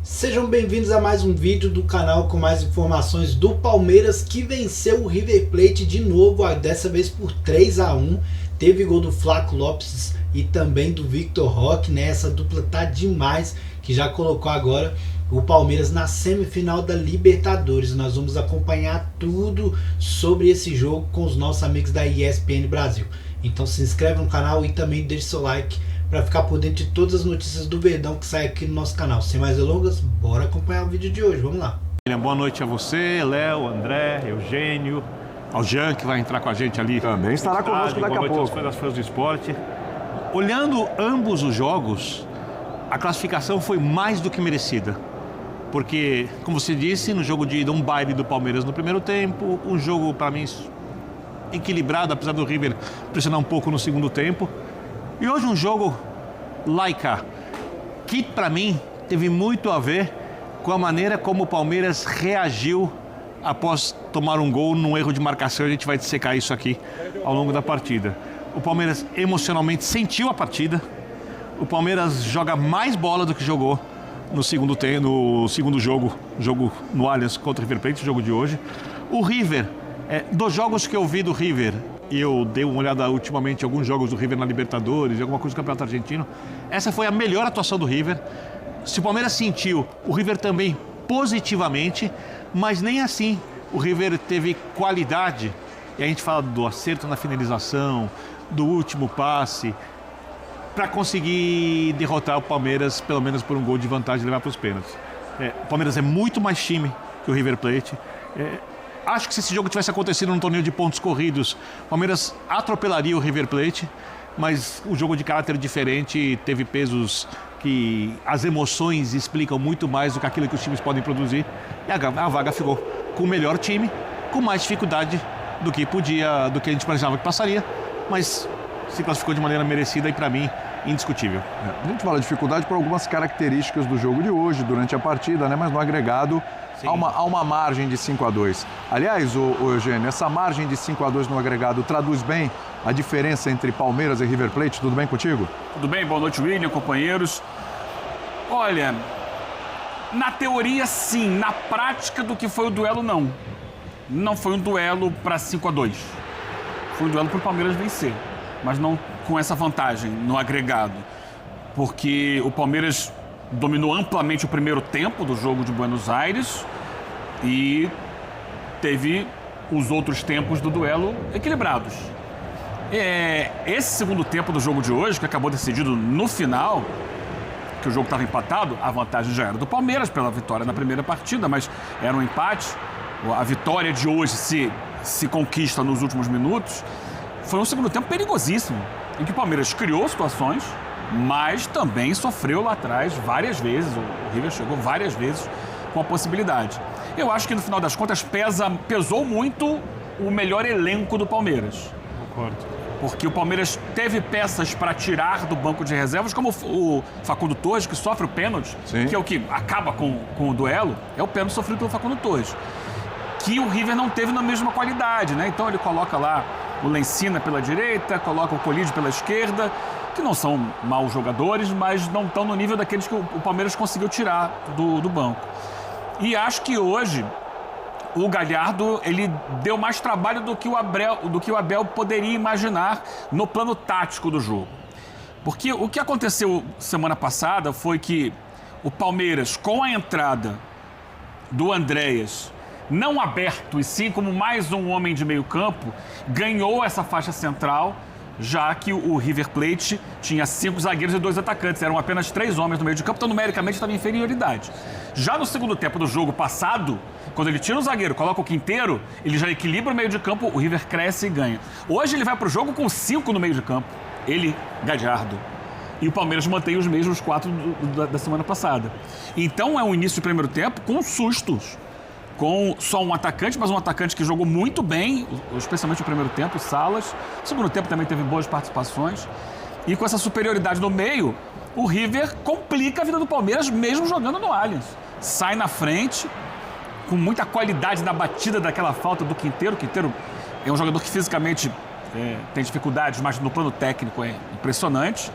Sejam bem-vindos a mais um vídeo do canal com mais informações do Palmeiras, que venceu o River Plate de novo, dessa vez por 3-1. Teve gol do Flaco Lopes e também do Victor Roque, né? Essa dupla tá demais, que já colocou agora o Palmeiras na semifinal da Libertadores. Nós vamos acompanhar tudo sobre esse jogo com os nossos amigos da ESPN Brasil. Então se inscreve no canal e também deixe seu like para ficar por dentro de todas as notícias do Verdão que sai aqui no nosso canal. Sem mais delongas, bora acompanhar o vídeo de hoje, vamos lá. Boa noite a você, Léo, André, Eugênio, ao Jean, que vai entrar com a gente ali. Também estará conosco daqui a pouco. Boa noite aos fãs do esporte. Olhando ambos os jogos, a classificação foi mais do que merecida. Porque, como você disse, no jogo de ida, um baile do Palmeiras no primeiro tempo, um jogo, para mim, equilibrado, apesar do River pressionar um pouco no segundo tempo. E hoje um jogo laica, que para mim teve muito a ver com a maneira como o Palmeiras reagiu após tomar um gol num erro de marcação. A gente vai dissecar isso aqui ao longo da partida. O Palmeiras emocionalmente sentiu a partida. O Palmeiras joga mais bola do que jogou no segundo jogo no Allianz contra o River Plate, o jogo de hoje. O River, dos jogos que eu vi do River, e eu dei uma olhada ultimamente em alguns jogos do River na Libertadores, alguma coisa do Campeonato Argentino, essa foi a melhor atuação do River. Se o Palmeiras sentiu, o River também positivamente, mas nem assim o River teve qualidade. E a gente fala do acerto na finalização, do último passe, para conseguir derrotar o Palmeiras, pelo menos por um gol de vantagem e levar para os pênaltis. O Palmeiras é muito mais time que o River Plate. Acho que se esse jogo tivesse acontecido num torneio de pontos corridos, o Palmeiras atropelaria o River Plate, mas o jogo de caráter diferente teve pesos que as emoções explicam muito mais do que aquilo que os times podem produzir. E a vaga ficou com o melhor time, com mais dificuldade do que a gente planejava que passaria, mas se classificou de maneira merecida e, para mim, indiscutível. A gente fala de dificuldade por algumas características do jogo de hoje, durante a partida, né? Mas no agregado há uma margem de 5-2. Aliás, o Eugênio, essa margem de 5-2 no agregado traduz bem a diferença entre Palmeiras e River Plate? Tudo bem contigo? Tudo bem, boa noite, William, companheiros. Olha, na teoria sim, na prática do que foi o duelo não. Não foi um duelo para 5-2. Foi um duelo para o Palmeiras vencer, mas não com essa vantagem no agregado. Porque o Palmeiras dominou amplamente o primeiro tempo do jogo de Buenos Aires e teve os outros tempos do duelo equilibrados. Esse segundo tempo do jogo de hoje, que acabou decidido no final, que o jogo estava empatado, a vantagem já era do Palmeiras pela vitória na primeira partida, mas era um empate. A vitória de hoje se conquista nos últimos minutos. Foi um segundo tempo perigosíssimo, em que o Palmeiras criou situações, mas também sofreu lá atrás várias vezes. O River chegou várias vezes com a possibilidade. Eu acho que no final das contas pesou muito o melhor elenco do Palmeiras. Concordo. Porque o Palmeiras teve peças para tirar do banco de reservas, como o Facundo Torres, que sofre o pênalti, que é o que acaba com o duelo, é o pênalti sofrido pelo Facundo Torres, que o River não teve na mesma qualidade, né? Então ele coloca lá o Lencina pela direita, coloca o Colídio pela esquerda, que não são maus jogadores, mas não estão no nível daqueles que o Palmeiras conseguiu tirar do banco. E acho que hoje o Galhardo, ele deu mais trabalho do que o Abel poderia imaginar no plano tático do jogo. Porque o que aconteceu semana passada foi que o Palmeiras, com a entrada do Andréas, não aberto e sim como mais um homem de meio campo, ganhou essa faixa central, já que o River Plate tinha 5 zagueiros e 2 atacantes. Eram apenas 3 homens no meio de campo, então numericamente estava em inferioridade. Já no segundo tempo do jogo passado, quando ele tira o zagueiro, coloca o Quinteiro, ele já equilibra o meio de campo, o River cresce e ganha. Hoje ele vai para o jogo com 5 no meio de campo. Ele, Galhardo. E o Palmeiras mantém os mesmos 4 da semana passada. Então é um início de primeiro tempo com sustos. Com só um atacante, mas um atacante que jogou muito bem, especialmente no primeiro tempo, Salas. No segundo tempo também teve boas participações. E com essa superioridade no meio, o River complica a vida do Palmeiras, mesmo jogando no Allianz. Sai na frente, com muita qualidade na batida daquela falta do Quinteiro. O Quinteiro é um jogador que fisicamente tem dificuldades, mas no plano técnico é impressionante.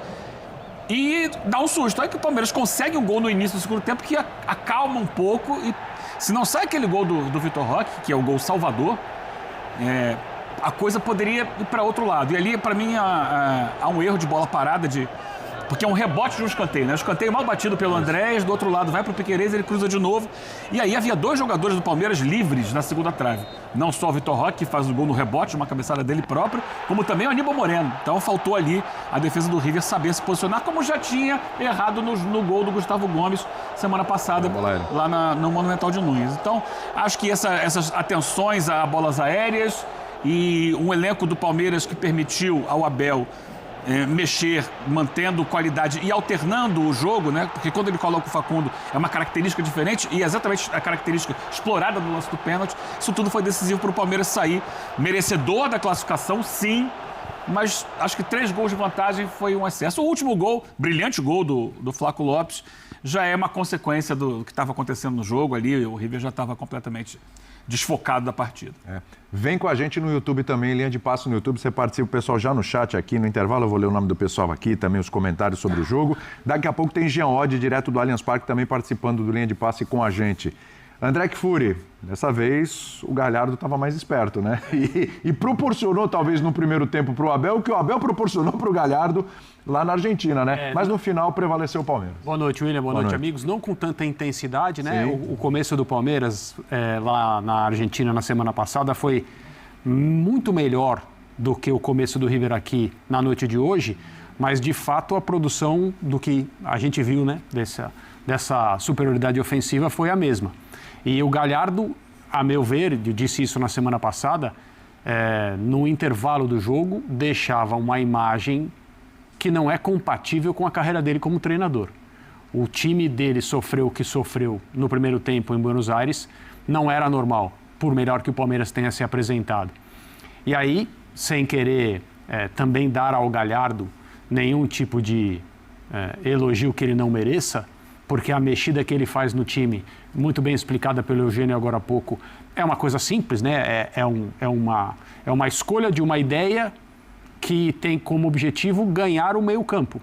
e dá um susto. Aí que o Palmeiras consegue um gol no início do segundo tempo que acalma um pouco e se não sai aquele gol do Vitor Roque, que é o gol salvador, a coisa poderia ir para outro lado. E ali, para mim, há um erro de bola parada, porque é um rebote de um escanteio, né? O escanteio mal batido pelo Andrés, do outro lado vai para o Piquerez, ele cruza de novo. E aí havia 2 jogadores do Palmeiras livres na segunda trave. Não só o Vitor Roque, que faz o gol no rebote, uma cabeçada dele próprio, como também o Aníbal Moreno. Então faltou ali a defesa do River saber se posicionar, como já tinha errado no gol do Gustavo Gomes semana passada, lá no Monumental de Nunes. Então, acho que essas atenções a bolas aéreas e um elenco do Palmeiras que permitiu ao Abel mexer, mantendo qualidade e alternando o jogo, né? Porque quando ele coloca o Facundo é uma característica diferente e exatamente a característica explorada no lance do pênalti. Isso tudo foi decisivo para o Palmeiras sair merecedor da classificação, sim, mas acho que 3 gols de vantagem foi um excesso. O último gol, brilhante gol do Flaco Lopes, já é uma consequência do que estava acontecendo no jogo ali. O River já estava completamente desfocado da partida. Vem com a gente no YouTube também, Linha de Passe no YouTube, você participa, o pessoal já no chat aqui, no intervalo eu vou ler o nome do pessoal aqui, também os comentários sobre o jogo. Daqui a pouco tem Jean Oddi, direto do Allianz Parque, também participando do Linha de Passe com a gente. André Kfouri, dessa vez o Galhardo estava mais esperto, né? E proporcionou, talvez, no primeiro tempo para o Abel, o que o Abel proporcionou para o Galhardo lá na Argentina, né? Mas no final prevaleceu o Palmeiras. Boa noite, William. Boa noite, amigos. Não com tanta intensidade, né? O começo do Palmeiras lá na Argentina na semana passada foi muito melhor do que o começo do River aqui na noite de hoje, mas de fato a produção do que a gente viu, né? Dessa superioridade ofensiva foi a mesma. E o Galhardo, a meu ver, eu disse isso na semana passada, no intervalo do jogo, deixava uma imagem que não é compatível com a carreira dele como treinador. O time dele sofreu o que sofreu no primeiro tempo em Buenos Aires, não era normal, por melhor que o Palmeiras tenha se apresentado. E aí, sem querer também dar ao Galhardo nenhum tipo de elogio que ele não mereça, porque a mexida que ele faz no time, muito bem explicada pelo Eugênio agora há pouco, é uma coisa simples, né? É uma escolha de uma ideia que tem como objetivo ganhar o meio-campo.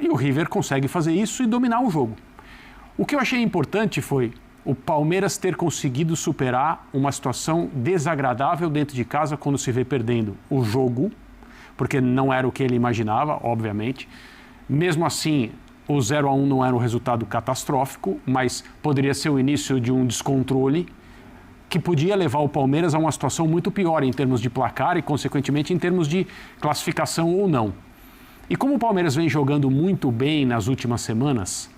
E o River consegue fazer isso e dominar o jogo. O que eu achei importante foi o Palmeiras ter conseguido superar uma situação desagradável dentro de casa quando se vê perdendo o jogo, porque não era o que ele imaginava, obviamente. Mesmo assim, o 0-1 não era um resultado catastrófico, mas poderia ser o início de um descontrole que podia levar o Palmeiras a uma situação muito pior em termos de placar e, consequentemente, em termos de classificação ou não. E como o Palmeiras vem jogando muito bem nas últimas semanas,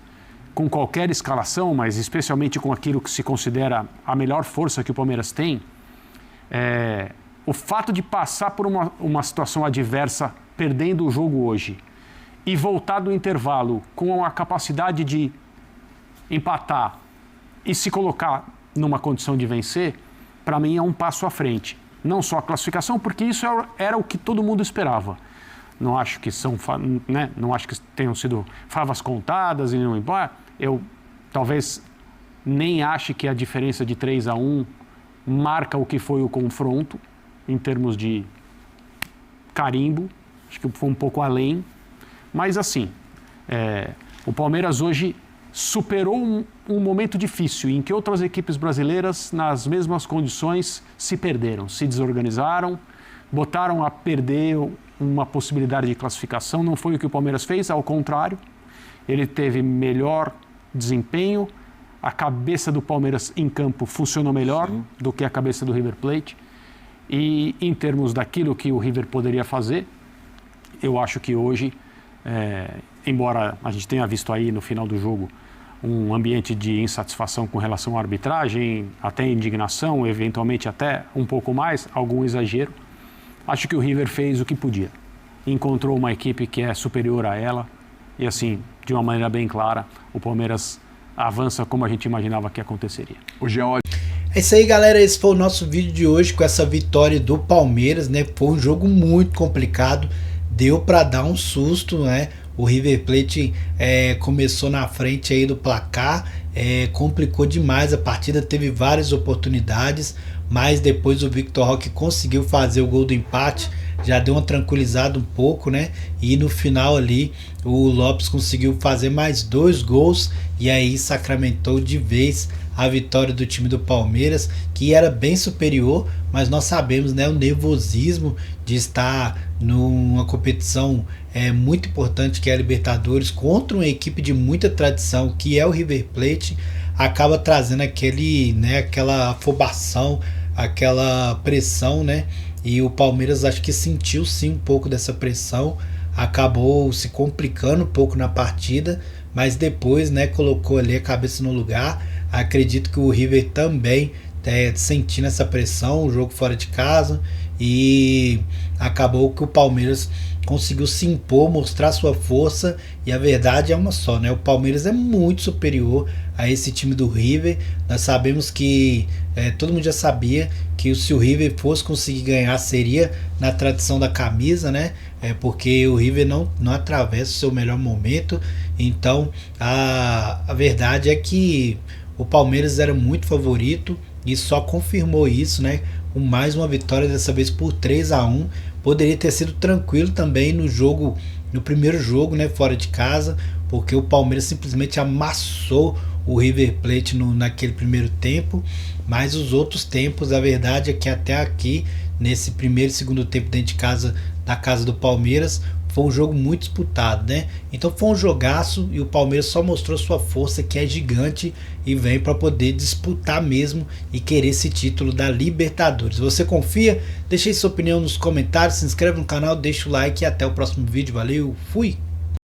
com qualquer escalação, mas especialmente com aquilo que se considera a melhor força que o Palmeiras tem, o fato de passar por uma situação adversa, perdendo o jogo hoje, e voltar do intervalo com a capacidade de empatar e se colocar numa condição de vencer, para mim é um passo à frente. Não só a classificação, porque isso era o que todo mundo esperava. Não acho que não acho que tenham sido favas contadas e não embora. Eu talvez nem ache que a diferença de 3-1 marca o que foi o confronto em termos de carimbo. Acho que foi um pouco além. Mas assim, o Palmeiras hoje superou um momento difícil em que outras equipes brasileiras, nas mesmas condições, se perderam, se desorganizaram, botaram a perder uma possibilidade de classificação. Não foi o que o Palmeiras fez, ao contrário. Ele teve melhor desempenho, a cabeça do Palmeiras em campo funcionou melhor do que a cabeça do River Plate. E em termos daquilo que o River poderia fazer, eu acho que hoje, embora a gente tenha visto aí no final do jogo um ambiente de insatisfação com relação à arbitragem, até indignação, eventualmente até um pouco mais, algum exagero, acho que o River fez o que podia. Encontrou uma equipe que é superior a ela e, assim, de uma maneira bem clara, o Palmeiras avança como a gente imaginava que aconteceria. O Jean... É isso aí, galera. Esse foi o nosso vídeo de hoje com essa vitória do Palmeiras, né? Foi um jogo muito complicado, deu para dar um susto, né? O River Plate começou na frente aí do placar, complicou demais a partida, teve várias oportunidades, mas depois o Vitor Roque conseguiu fazer o gol do empate já deu uma tranquilizada um pouco, né? E no final ali o Lopes conseguiu fazer mais 2 gols e aí sacramentou de vez a vitória do time do Palmeiras, que era bem superior, mas nós sabemos, né, o nervosismo de estar numa competição muito importante, que é a Libertadores, contra uma equipe de muita tradição, que é o River Plate, acaba trazendo aquela afobação, aquela pressão, né? E o Palmeiras acho que sentiu sim um pouco dessa pressão, acabou se complicando um pouco na partida, mas depois, né, colocou ali a cabeça no lugar. Acredito que o River também sentindo essa pressão, o jogo fora de casa, e acabou que o Palmeiras conseguiu se impor, mostrar sua força, e a verdade é uma só, né? O Palmeiras é muito superior a esse time do River. Nós sabemos que todo mundo já sabia que se o River fosse conseguir ganhar seria na tradição da camisa, né? Porque o River não atravessa o seu melhor momento. Então a verdade é que o Palmeiras era muito favorito e só confirmou isso, né? Com mais uma vitória, dessa vez por 3-1. Poderia ter sido tranquilo também no primeiro jogo, né, fora de casa, porque o Palmeiras simplesmente amassou o River Plate naquele primeiro tempo. Mas os outros tempos, a verdade é que até aqui, nesse primeiro e segundo tempo dentro de casa, da casa do Palmeiras, foi um jogo muito disputado, né? Então foi um jogaço e o Palmeiras só mostrou sua força, que é gigante, e vem para poder disputar mesmo e querer esse título da Libertadores. Você confia? Deixe sua opinião nos comentários, se inscreve no canal, deixa o like e até o próximo vídeo. Valeu, fui!